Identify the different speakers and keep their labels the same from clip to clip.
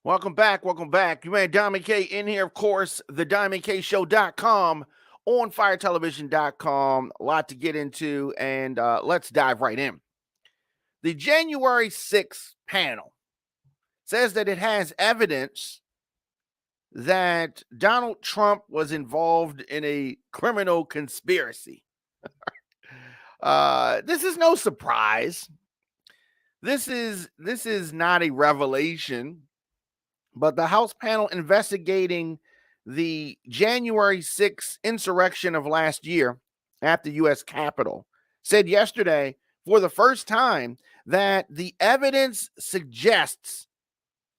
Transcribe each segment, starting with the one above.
Speaker 1: Welcome back. Welcome back. You man, Diamond K in here, of course, the DiamondKShow.com, on firetelevision.com. A lot to get into, and let's dive right in. The January 6th panel says that it has evidence that Donald Trump was involved in a criminal conspiracy. This is no surprise. This is not a revelation. But the House panel investigating the January 6th insurrection of last year at the U.S. Capitol said yesterday, for the first time, that the evidence suggests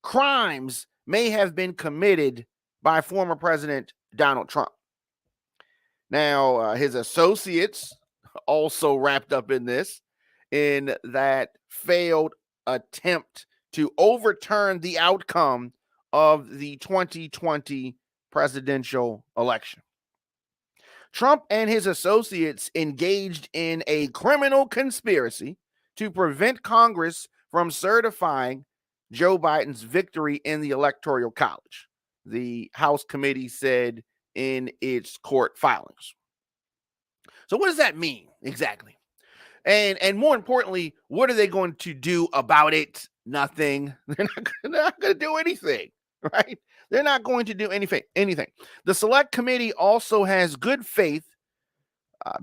Speaker 1: crimes may have been committed by former President Donald Trump. Now, his associates also wrapped up in this, in that failed attempt to overturn the outcome of the 2020 presidential election. Trump and his associates engaged in a criminal conspiracy to prevent Congress from certifying Joe Biden's victory in the Electoral College, the House committee said in its court filings. So what does that mean exactly? And more importantly, what are they going to do about it? Nothing. They're not going to do anything, right? They're not going to do anything. The select committee also has good faith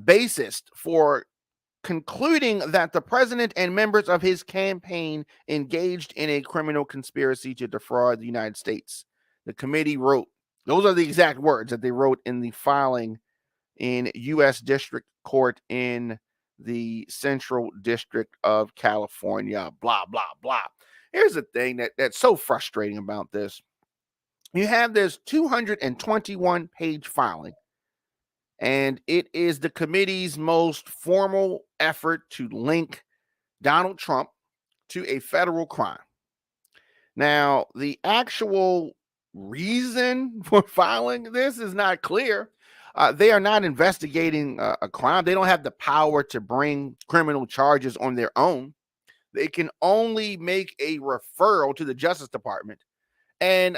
Speaker 1: basis for concluding that the president and members of his campaign engaged in a criminal conspiracy to defraud the United States. The committee wrote, those are the exact words that they wrote in the filing in U.S. District Court in the Central District of California, blah, blah, blah. Here's the thing that's so frustrating about this. You have this 221-page filing, and it is the committee's most formal effort to link Donald Trump to a federal crime. Now, the actual reason for filing this is not clear. They are not investigating a crime. They don't have the power to bring criminal charges on their own. They can only make a referral to the Justice Department. And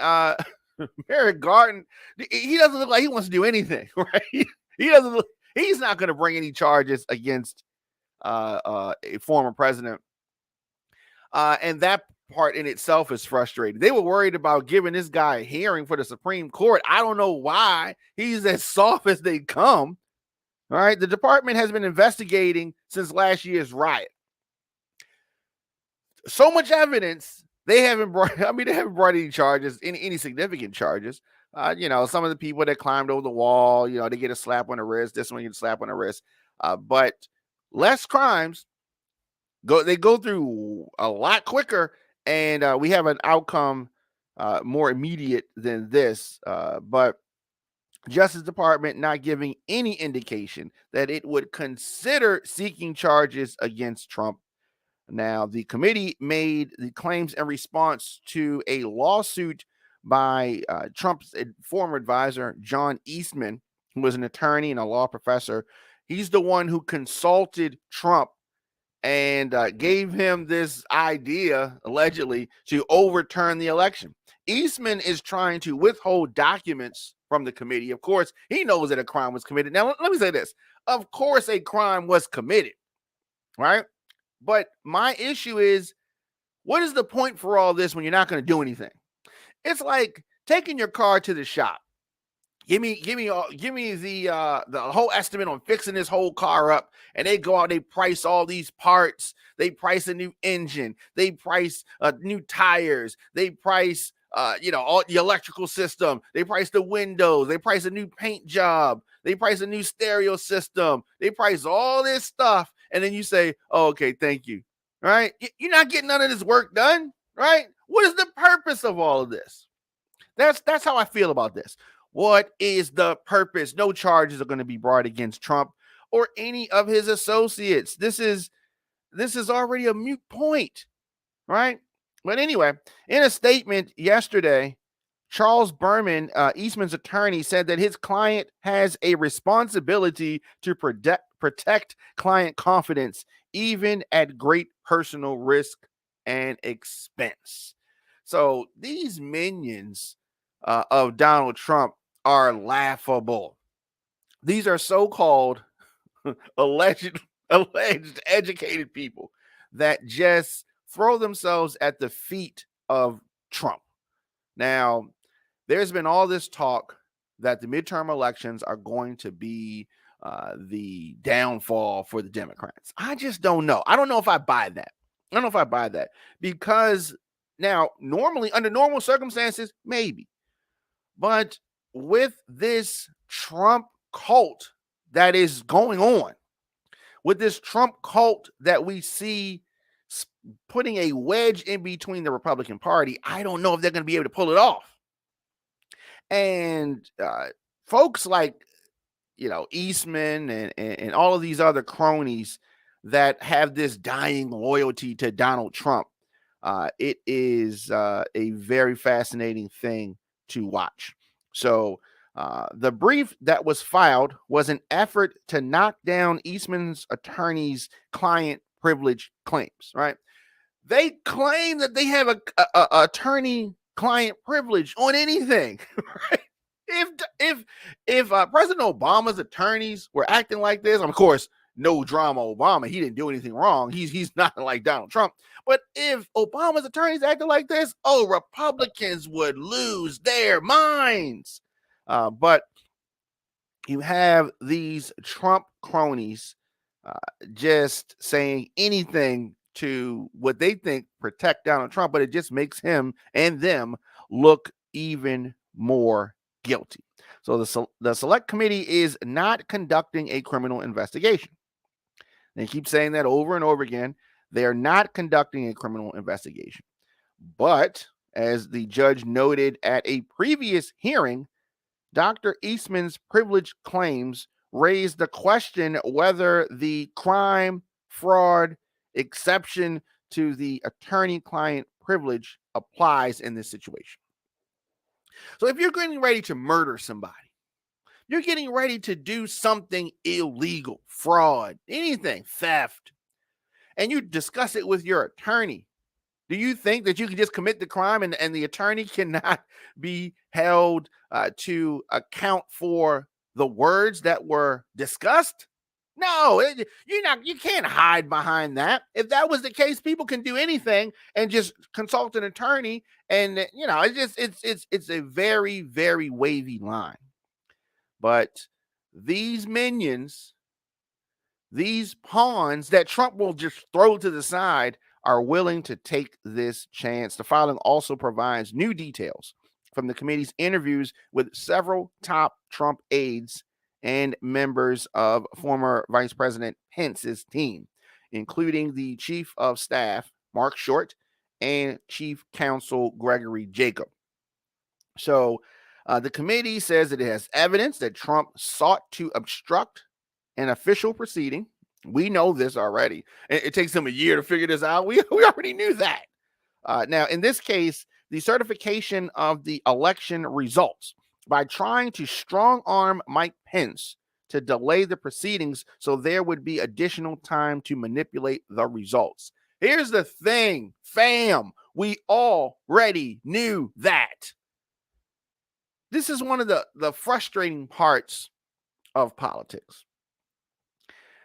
Speaker 1: Merrick Garden, he doesn't look like he wants to do anything, right? He's not going to bring any charges against a former president. And that part in itself is frustrating. They were worried about giving this guy a hearing for the Supreme Court. I don't know why. He's as soft as they come. All right. The department has been investigating since last year's riot. So much evidence. They haven't brought any charges, any significant charges. Some of the people that climbed over the wall, they get a slap on the wrist. This one gets a slap on the wrist. But less crimes. They go through a lot quicker, and we have an outcome more immediate than this. But Justice Department not giving any indication that it would consider seeking charges against Trump. Now, the committee made the claims in response to a lawsuit by Trump's former advisor, John Eastman, who was an attorney and a law professor. He's the one who consulted Trump and gave him this idea, allegedly, to overturn the election. Eastman is trying to withhold documents from the committee. Of course, he knows that a crime was committed. Now, let me say this. Of course, a crime was committed, right? But my issue is, what is the point for all this when you're not going to do anything? It's like taking your car to the shop. Give me the whole estimate on fixing this whole car up, and they go out, they price all these parts, they price a new engine, they price new tires, they price all the electrical system, they price the windows, they price a new paint job, they price a new stereo system, they price all this stuff, and then you say, "Oh, okay, thank you." Right? You're not getting none of this work done, right? What is the purpose of all of this? That's how I feel about this. What is the purpose? No charges are going to be brought against Trump or any of his associates. This is already a moot point, right? But anyway, in a statement yesterday, Charles Berman, Eastman's attorney, said that his client has a responsibility to protect client confidence, even at great personal risk and expense. So these minions of Donald Trump are laughable. These are so-called alleged alleged educated people that just throw themselves at the feet of Trump. Now, there's been all this talk that the midterm elections are going to be the downfall for the Democrats. I just don't know. I don't know if I buy that. I don't know if I buy that because now, normally, under normal circumstances, maybe. But with this Trump cult that is going on, with this Trump cult that we see putting a wedge in between the Republican Party, I don't know if they're going to be able to pull it off. And folks like, Eastman and all of these other cronies that have this dying loyalty to Donald Trump, it is a very fascinating thing to watch. So the brief that was filed was an effort to knock down Eastman's attorney's client privilege claims, right? They claim that they have a attorney client privilege on anything, right? If President Obama's attorneys were acting like this, of course, no drama Obama, he didn't do anything wrong. He's not like Donald Trump. But if Obama's attorneys acted like this, oh, Republicans would lose their minds. But you have these Trump cronies uh, just saying anything to what they think protect Donald Trump, but it just makes him and them look even more guilty. So the select committee is not conducting a criminal investigation. They keep saying that over and over again. They are not conducting a criminal investigation. But as the judge noted at a previous hearing, Dr. Eastman's privilege claims raised the question whether the crime fraud exception to the attorney client privilege applies in this situation. So if you're getting ready to murder somebody, you're getting ready to do something illegal, fraud, anything, theft, and you discuss it with your attorney, do you think that you can just commit the crime and the attorney cannot be held to account for the words that were discussed? No, you can't hide behind that. If that was the case, people can do anything and just consult an attorney. And it's a very, very wavy line. But these minions, these pawns that Trump will just throw to the side, are willing to take this chance. The filing also provides new details from the committee's interviews with several top Trump aides and members of former Vice President Pence's team, including the Chief of Staff, Mark Short, and Chief Counsel Gregory Jacob. So the committee says that it has evidence that Trump sought to obstruct an official proceeding. We know this already. It takes them a year to figure this out. We already knew that. Now, in this case, the certification of the election results by trying to strong arm Mike Pence to delay the proceedings so there would be additional time to manipulate the results. Here's the thing, fam. We already knew that. This is one of the frustrating parts of politics.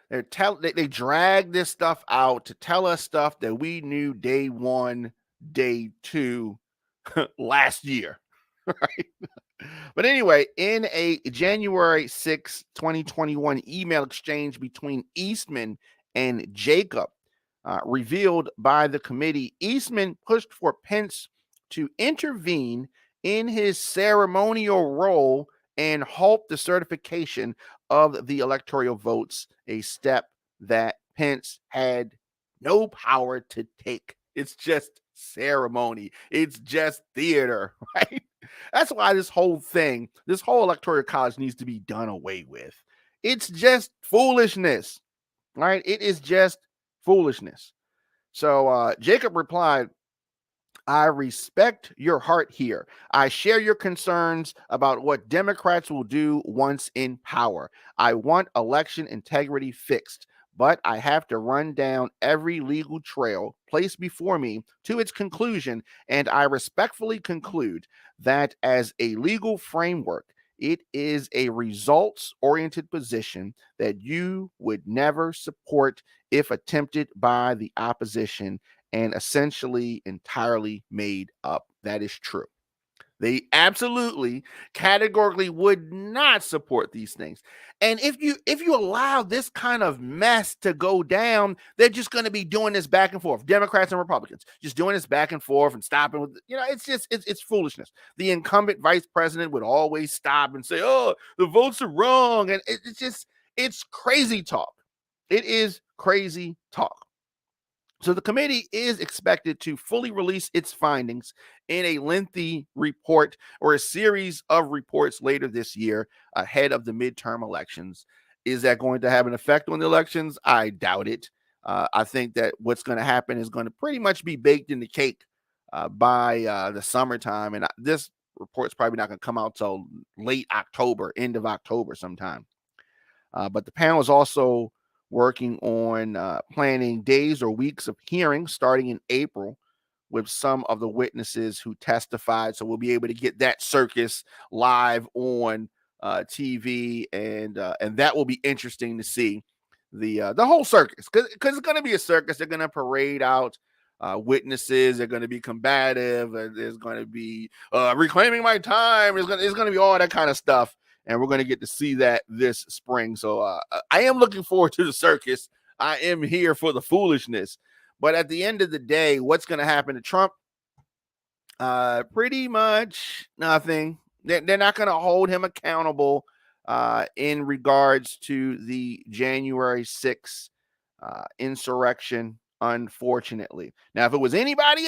Speaker 1: They drag this stuff out to tell us stuff that we knew day one, day two, last year, right? But anyway, in a January 6, 2021 email exchange between Eastman and Jacob, revealed by the committee, Eastman pushed for Pence to intervene in his ceremonial role and halt the certification of the electoral votes, a step that Pence had no power to take. It's just ceremony. It's just theater, right? That's why this whole Electoral College needs to be done away with. It's just foolishness, right? It is just foolishness. So Jacob replied, I respect your heart here. I share your concerns about what Democrats will do once in power. I want election integrity fixed. but I have to run down every legal trail placed before me to its conclusion, and I respectfully conclude that as a legal framework, it is a results oriented position that you would never support if attempted by the opposition and essentially entirely made up. That is true. They absolutely categorically would not support these things. And if you allow this kind of mess to go down, they're just going to be doing this back and forth. Democrats and Republicans just doing this back and forth and stopping with, it's just it's foolishness. The incumbent vice president would always stop and say, "Oh, the votes are wrong." And it's crazy talk. It is crazy talk. So the committee is expected to fully release its findings in a lengthy report or a series of reports later this year ahead of the midterm elections. Is that going to have an effect on the elections? I doubt it. I think that what's going to happen is going to pretty much be baked in the cake by the summertime. And this report's probably not going to come out till late October, end of October sometime. But the panel is also working on planning days or weeks of hearings starting in April with some of the witnesses who testified. So we'll be able to get that circus live on TV, and that will be interesting to see the whole circus, because it's going to be a circus. They're going to parade out witnesses. They're going to be combative. There's going to be reclaiming my time. It's going to be all that kind of stuff. And we're going to get to see that this spring. So I am looking forward to the circus. I am here for the foolishness. But at the end of the day, what's going to happen to Trump? Pretty much nothing. They're not going to hold him accountable in regards to the January 6th insurrection, unfortunately. Now, if it was anybody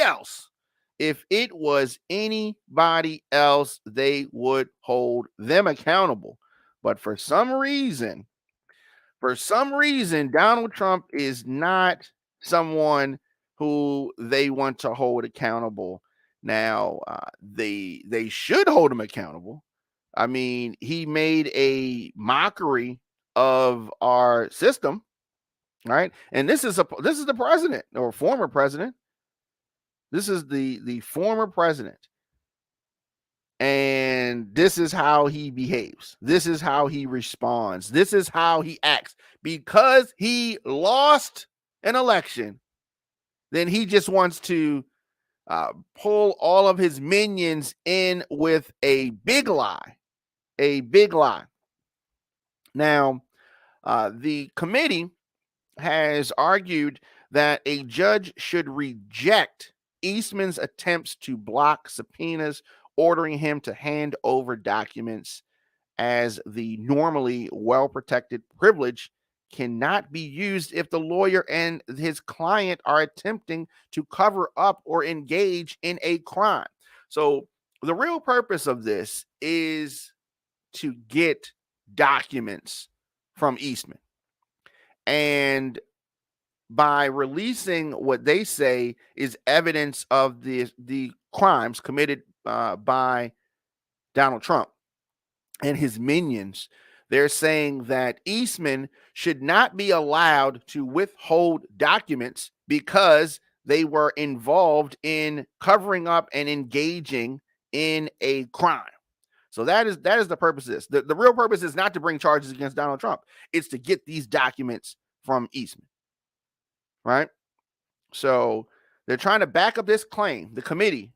Speaker 1: else, they would hold them accountable. But for some reason, Donald Trump is not someone who they want to hold accountable. Now, they should hold him accountable. I mean, he made a mockery of our system, right? And this is the president or former president. This is the former president. And this is how he behaves. This is how he responds. This is how he acts. Because he lost an election, then he just wants to pull all of his minions in with a big lie. A big lie. Now, the committee has argued that a judge should reject Eastman's attempts to block subpoenas, ordering him to hand over documents, as the normally well-protected privilege cannot be used if the lawyer and his client are attempting to cover up or engage in a crime. So the real purpose of this is to get documents from Eastman. And by releasing what they say is evidence of the crimes committed by Donald Trump and his minions, they're saying that Eastman should not be allowed to withhold documents because they were involved in covering up and engaging in a crime. So that is the purpose of this. The real purpose is not to bring charges against Donald Trump. It's to get these documents from Eastman, right? So they're trying to back up this claim, the committee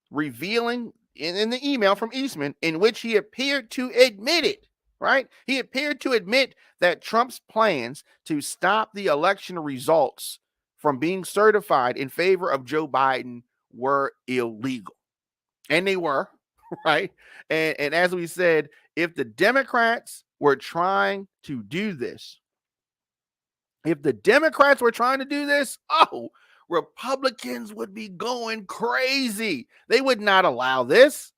Speaker 1: revealing in the email from Eastman, in which he appeared to admit it, right? He appeared to admit that Trump's plans to stop the election results from being certified in favor of Joe Biden were illegal. And they were, right? And as we said, if the Democrats were trying to do this, oh, Republicans would be going crazy. They would not allow this.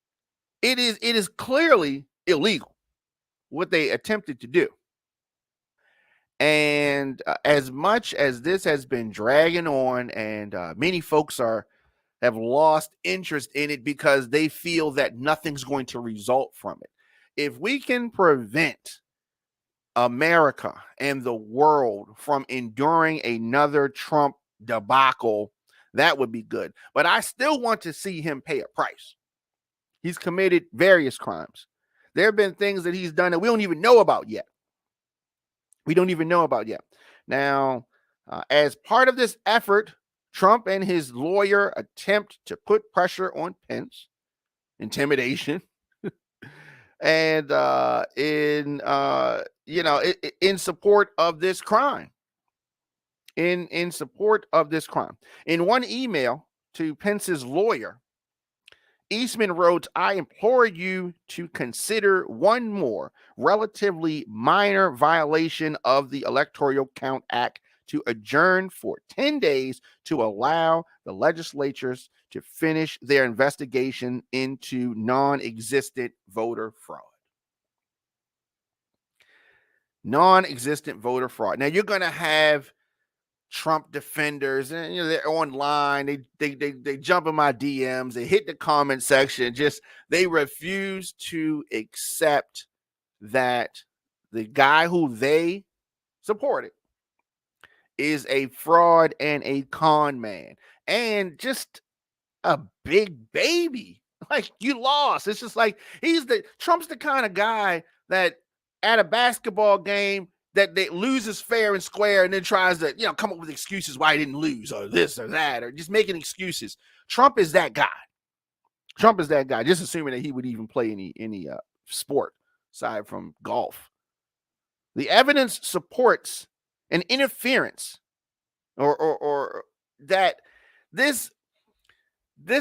Speaker 1: It is clearly illegal what they attempted to do. And as much as this has been dragging on, and many folks have lost interest in it because they feel that nothing's going to result from it. If we can prevent America and the world from enduring another Trump debacle, that would be good. But I still want to see him pay a price. He's committed various crimes. There have been things that he's done that we don't even know about yet. We don't even know about yet. Now, as part of this effort, Trump and his lawyer attempt to put pressure on Pence, intimidation, and in support of this crime. In support of this crime. In one email to Pence's lawyer, Eastman wrote, "I implore you to consider one more relatively minor violation of the Electoral Count Act to adjourn for 10 days to allow the legislatures to finish their investigation into non-existent voter fraud." Non-existent voter fraud. Now you're going to have Trump defenders, and they're online. They jump in my DMs. They hit the comment section. They refuse to accept that the guy who they supported is a fraud and a con man, and just a big baby. Like, you lost. It's just like Trump's the kind of guy that at a basketball game that loses fair and square and then tries to, come up with excuses why he didn't lose or this or that, or just making excuses. Trump is that guy. Just assuming that he would even play any sport aside from golf. The evidence supports an interference or that this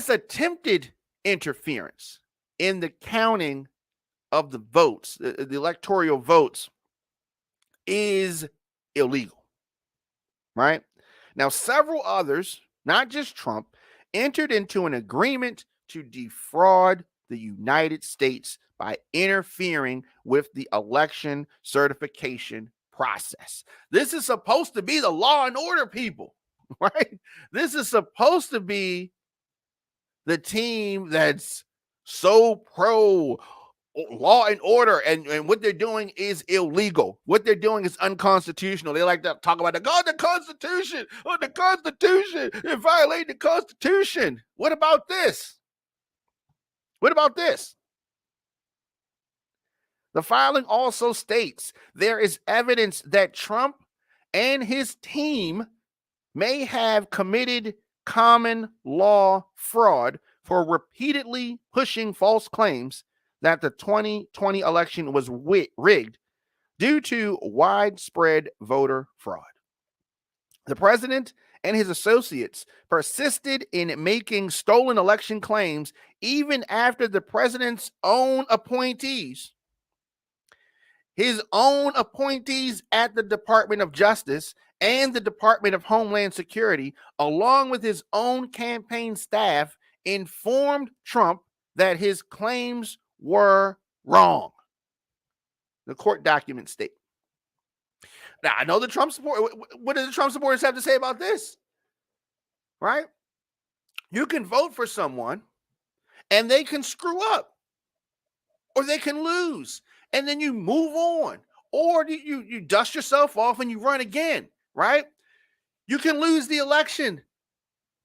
Speaker 1: attempted interference in the counting of the votes, the electoral votes, is illegal, right? Now, several others, not just Trump, entered into an agreement to defraud the United States by interfering with the election certification process. This is supposed to be the law and order people, right? This is supposed to be the team that's so pro law and order, and what they're doing is illegal. What they're doing is unconstitutional. They like to talk about the Constitution, the Constitution, and violate the Constitution. What about this? The filing also states there is evidence that Trump and his team may have committed common law fraud for repeatedly pushing false claims that the 2020 election was rigged due to widespread voter fraud. The president and his associates persisted in making stolen election claims even after the president's own appointees, his own appointees at the Department of Justice and the Department of Homeland Security, along with his own campaign staff, informed Trump that his claims were wrong. The court documents state. Now, I know the Trump support. What do the Trump supporters have to say about this? Right? You can vote for someone and they can screw up or they can lose, and then you move on, or you dust yourself off and you run again, right? You can lose the election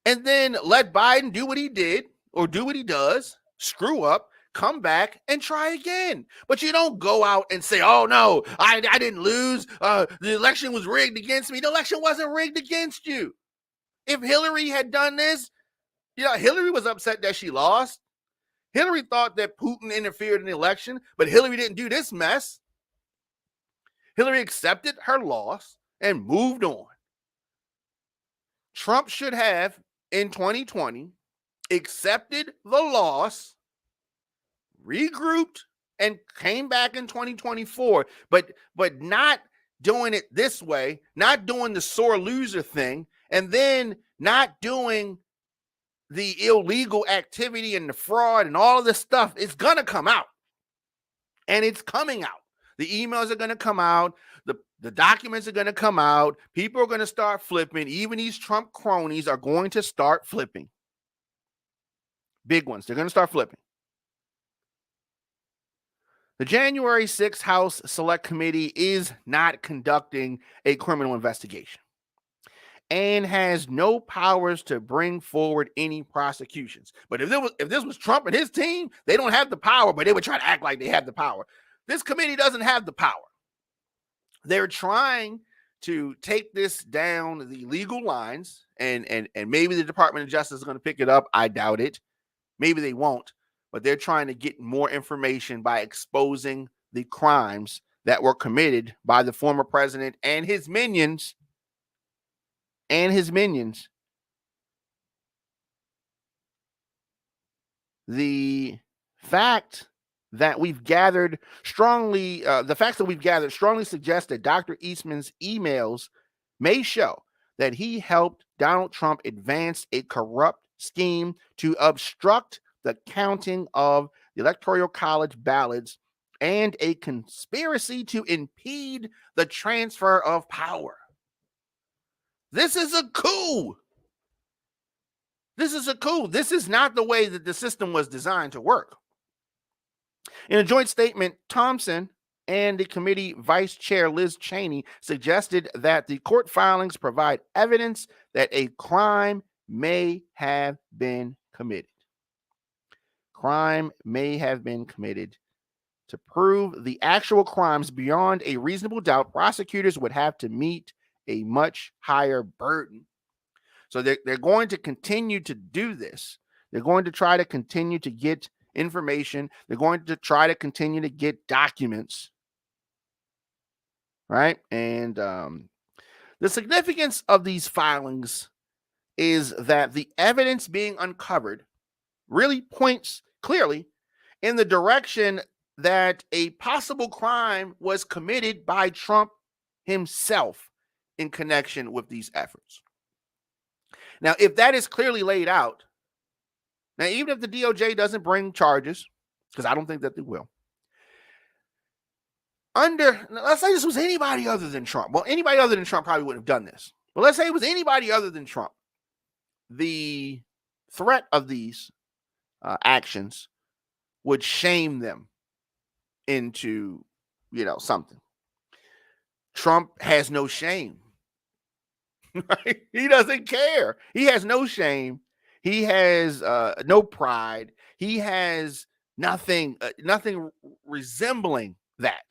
Speaker 1: and then let Biden do what he did or do what he does, screw up, come back and try again. But you don't go out and say, "Oh no, I didn't lose. The election was rigged against me." The election wasn't rigged against you. If Hillary had done this, Hillary was upset that she lost. Hillary thought that Putin interfered in the election, but Hillary didn't do this mess. Hillary accepted her loss and moved on. Trump should have, in 2020, accepted the loss, regrouped, and came back in 2024, but not doing it this way, not doing the sore loser thing, and then not doing the illegal activity and the fraud and all of this stuff. It's going to come out, and it's coming out. The emails are going to come out. The documents are going to come out. People are going to start flipping. Even these Trump cronies are going to start flipping. Big ones. They're going to start flipping. The January 6th House Select Committee is not conducting a criminal investigation and has no powers to bring forward any prosecutions. But if this was Trump and his team, they don't have the power, but they would try to act like they have the power. This committee doesn't have the power. They're trying to take this down the legal lines, and maybe the Department of Justice is going to pick it up. I doubt it. Maybe they won't, but they're trying to get more information by exposing the crimes that were committed by the former president and his minions. The fact that we've gathered strongly, the facts that we've gathered strongly suggest that Dr. Eastman's emails may show that he helped Donald Trump advance a corrupt scheme to obstruct the counting of the Electoral College ballots and a conspiracy to impede the transfer of power. This is a coup. This is a coup. This is not the way that the system was designed to work. In a joint statement, Thompson and the committee vice chair Liz Cheney suggested that the court filings provide evidence that a crime may have been committed. Crime may have been committed. To prove the actual crimes beyond a reasonable doubt, prosecutors would have to meet a much higher burden. So they're going to continue to do this. They're going to try to continue to get information. They're going to try to continue to get documents, right? And the significance of these filings is that the evidence being uncovered really points clearly in the direction that a possible crime was committed by Trump himself in connection with these efforts. Now, if that is clearly laid out, now, even if the DOJ doesn't bring charges, because I don't think that they will, let's say this was anybody other than Trump. Well, anybody other than Trump probably wouldn't have done this. But let's say it was anybody other than Trump. The threat of these actions would shame them into, something. Trump has no shame. Right? He doesn't care. He has no shame. He has no pride. He has nothing resembling that.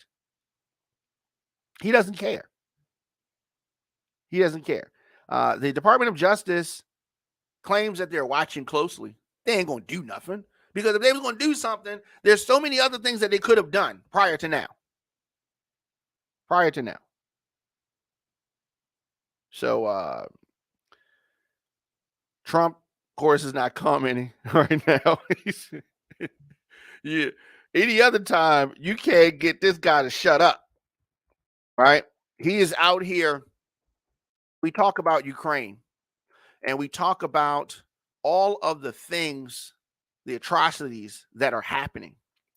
Speaker 1: He doesn't care. He doesn't care. The Department of Justice claims that they're watching closely. They ain't going to do nothing, because if they was going to do something, there's so many other things that they could have done prior to now. So Trump, of course, is not commenting right now. Yeah. Any other time, you can't get this guy to shut up, right? He is out here. We talk about Ukraine, and we talk about all of the things, the atrocities that are happening.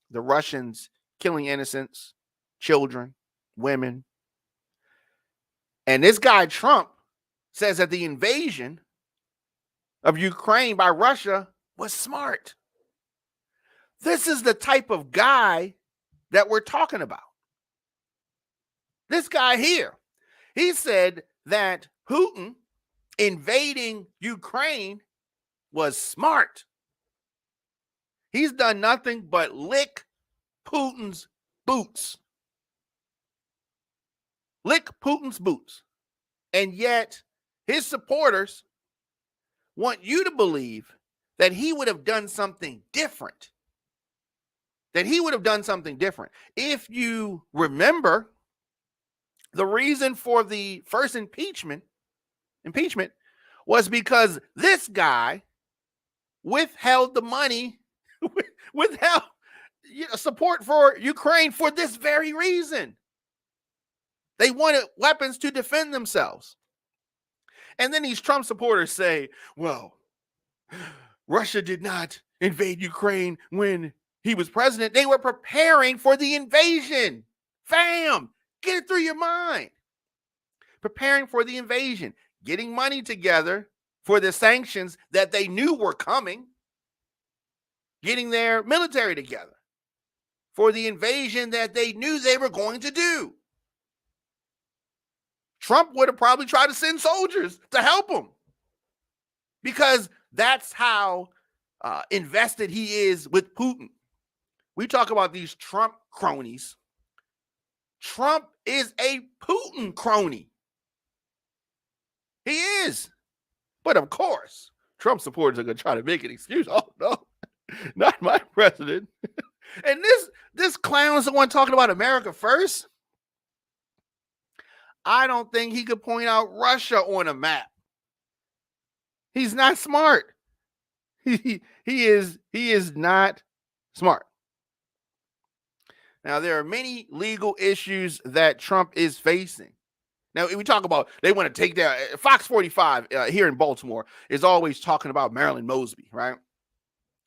Speaker 1: The Russians killing innocents, children, women. And this guy, Trump, says that the invasion of Ukraine by Russia was smart. This is the type of guy that we're talking about. This guy here, he said that Putin invading Ukraine was smart. He's done nothing but lick Putin's boots. Lick Putin's boots. And yet his supporters want you to believe that he would have done something different. If you remember, the reason for the first impeachment was because this guy withheld the money, withheld support for Ukraine for this very reason. They wanted weapons to defend themselves. And then these Trump supporters say, well, Russia did not invade Ukraine when he was president. They were preparing for the invasion. Fam, get it through your mind. Preparing for the invasion, getting money together for the sanctions that they knew were coming, getting their military together for the invasion that they knew they were going to do. Trump would have probably tried to send soldiers to help him, because that's how invested he is with Putin. We talk about these Trump cronies. Trump is a Putin crony. He is. But of course, Trump supporters are going to try to make an excuse. Oh, no, not my president. And this clown is the one talking about America first. I don't think he could point out Russia on a map. He's not smart. He is not smart. Now, there are many legal issues that Trump is facing. Now, we talk about they want to take down Fox 45 here in Baltimore is always talking about Marilyn Mosby, right?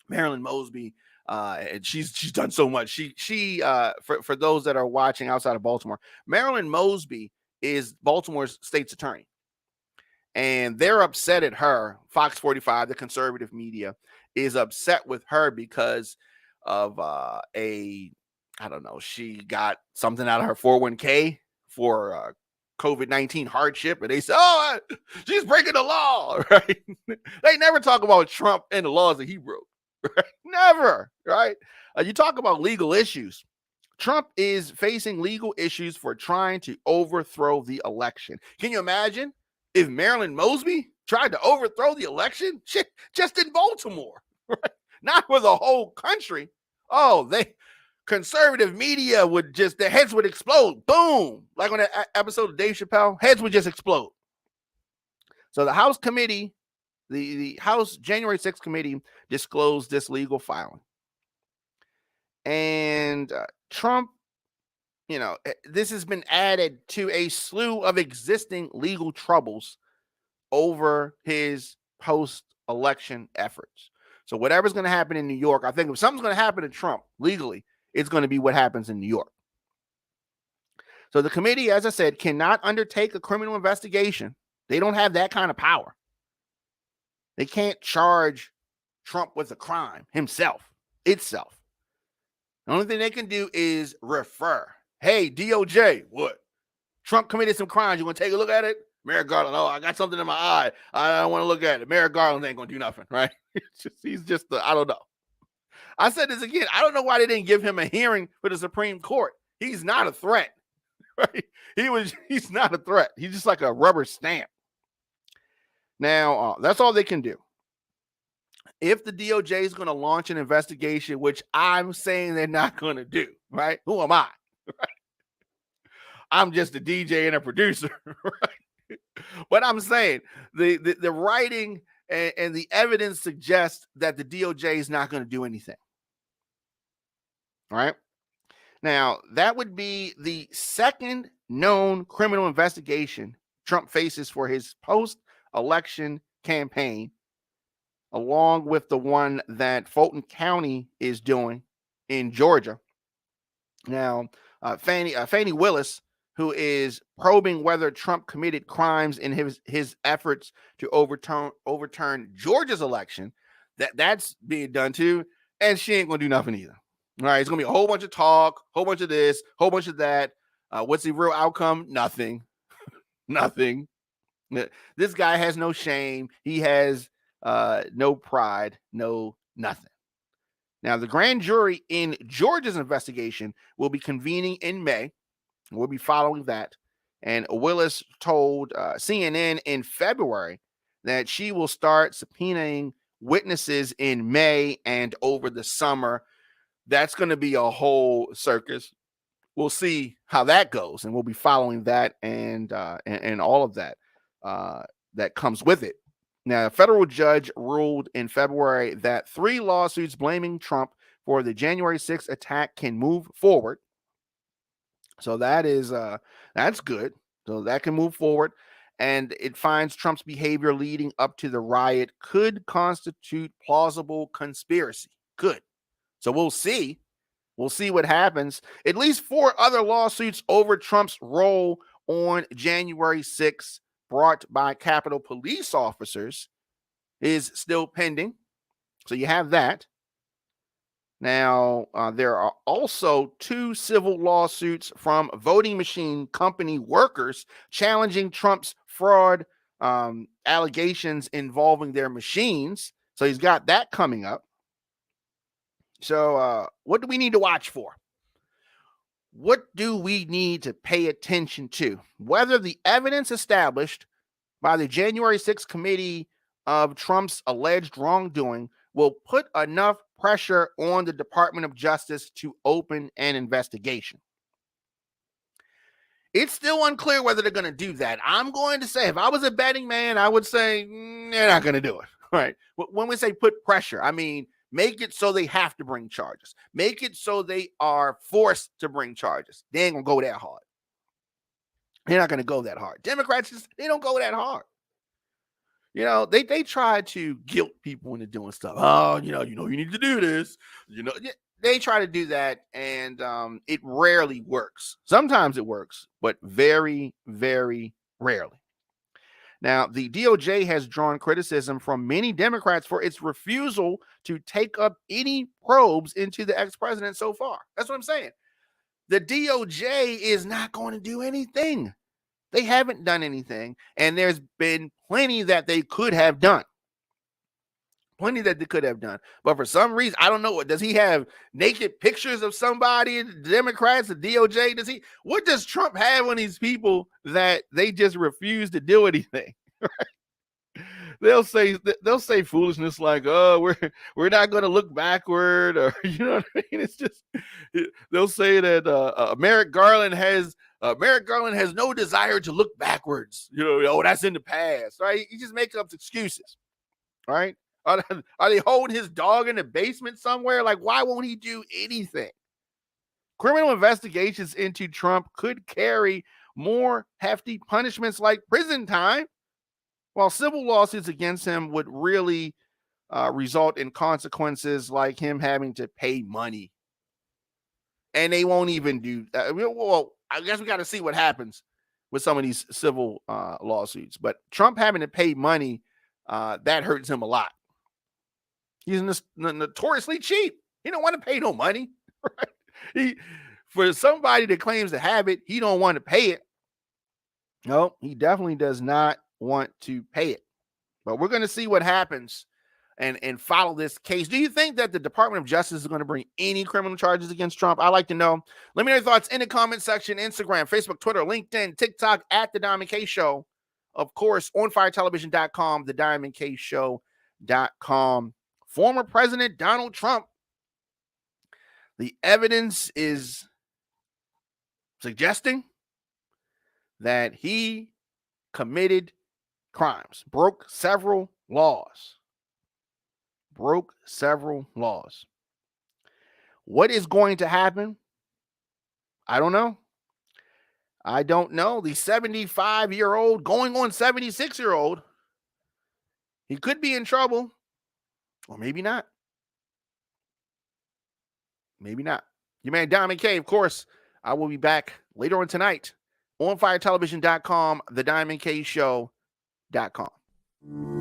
Speaker 1: Marilyn Mosby, and she's done so much. She for those that are watching outside of Baltimore, Marilyn Mosby is Baltimore's state's attorney, and they're upset at her. Fox 45, the conservative media, is upset with her because of I don't know, she got something out of her 401k for COVID-19 hardship, and they say, oh, she's breaking the law, right? They never talk about Trump and the laws that he broke, right? Never, right? You talk about legal issues. Trump is facing legal issues for trying to overthrow the election. Can you imagine if Marilyn Mosby tried to overthrow the election? Shit, just in Baltimore, right? Not for the whole country. Oh, conservative media would just, their heads would explode. Boom. Like on that episode of Dave Chappelle, heads would just explode. So the House committee, the House January 6th committee disclosed this legal filing. And Trump, this has been added to a slew of existing legal troubles over his post-election efforts. So whatever's going to happen in New York, I think if something's going to happen to Trump legally, it's going to be what happens in New York. So the committee, as I said, cannot undertake a criminal investigation. They don't have that kind of power. They can't charge Trump with a crime itself. The only thing they can do is refer. Hey, DOJ, what? Trump committed some crimes. You want to take a look at it? Merrick Garland, oh, I got something in my eye. I don't want to look at it. Merrick Garland ain't going to do nothing, right? He's just, I don't know. I said this again. I don't know why they didn't give him a hearing for the Supreme Court. He's not a threat, right? He's not a threat. He's just like a rubber stamp. Now, that's all they can do. If the DOJ is going to launch an investigation, which I'm saying they're not going to do, right? Who am I? Right? I'm just a DJ and a producer, right? But I'm saying the writing and the evidence suggests that the DOJ is not going to do anything. All right. Now, that would be the second known criminal investigation Trump faces for his post-election campaign, along with the one that Fulton County is doing in Georgia. Now, Fani Willis, who is probing whether Trump committed crimes in his efforts to overturn Georgia's election, that's being done too, and she ain't gonna do nothing either. All right, it's gonna be a whole bunch of talk, whole bunch of this, whole bunch of that. What's the real outcome? Nothing. Nothing. This guy has no shame. He has no pride, no nothing. Now, the grand jury in Georgia's investigation will be convening in May. We'll be following that. And Willis told CNN in February that she will start subpoenaing witnesses in May and over the summer. That's going to be a whole circus. We'll see how that goes, and we'll be following that and all of that that comes with it. Now, a federal judge ruled in February that 3 lawsuits blaming Trump for the January 6th attack can move forward. So that is that's good. So that can move forward, and it finds Trump's behavior leading up to the riot could constitute plausible conspiracy. Good. So we'll see. We'll see what happens. At least 4 other lawsuits over Trump's role on January 6th, brought by Capitol police officers, is still pending. So you have that. Now, there are also 2 civil lawsuits from voting machine company workers challenging Trump's fraud allegations involving their machines. So he's got that coming up. So, what do we need to watch for? What do we need to pay attention to? Whether the evidence established by the January 6th committee of Trump's alleged wrongdoing will put enough pressure on the Department of Justice to open an investigation. It's still unclear whether they're going to do that. I'm going to say, if I was a betting man, I would say they're not going to do it. Right? When we say put pressure, I mean, make it so they have to bring charges. Make it so they are forced to bring charges. They ain't going to go that hard. They're not going to go that hard. Democrats, they don't go that hard. You know, they try to guilt people into doing stuff. Oh, you need to do this. They try to do that, and it rarely works. Sometimes it works, but very, very rarely. Now, the DOJ has drawn criticism from many Democrats for its refusal to take up any probes into the ex-president so far. That's what I'm saying. The DOJ is not going to do anything. They haven't done anything, and there's been plenty that they could have done. But for some reason, I don't know. Does he have naked pictures of somebody, the Democrats, the DOJ? What does Trump have on these people that they just refuse to do anything? Right? They'll say foolishness like, "Oh, we're not going to look backward," or you know what I mean? It's just they'll say that Merrick Garland has no desire to look backwards. That's in the past, right? He just makes up excuses, right? Are they holding his dog in the basement somewhere? Like, why won't he do anything? Criminal investigations into Trump could carry more hefty punishments like prison time, while civil lawsuits against him would really result in consequences like him having to pay money. And they won't even do that. Well, I guess we got to see what happens with some of these civil lawsuits. But Trump having to pay money, that hurts him a lot. He's notoriously cheap. He don't want to pay no money. Right? For somebody that claims to have it, he don't want to pay it. No, he definitely does not want to pay it. But we're going to see what happens and follow this case. Do you think that the Department of Justice is going to bring any criminal charges against Trump? I'd like to know. Let me know your thoughts in the comment section. Instagram, Facebook, Twitter, LinkedIn, TikTok, at The Diamond K Show. Of course, onfiretelevision.com, thediamondkshow.com. Former President Donald Trump. The evidence is suggesting that he committed crimes, broke several laws. What is going to happen? I don't know. The 75-year-old going on 76-year-old, he could be in trouble, or maybe not. Your man Diamond K, of course. I will be back later on tonight on firetelevision.com, thediamondkshow.com.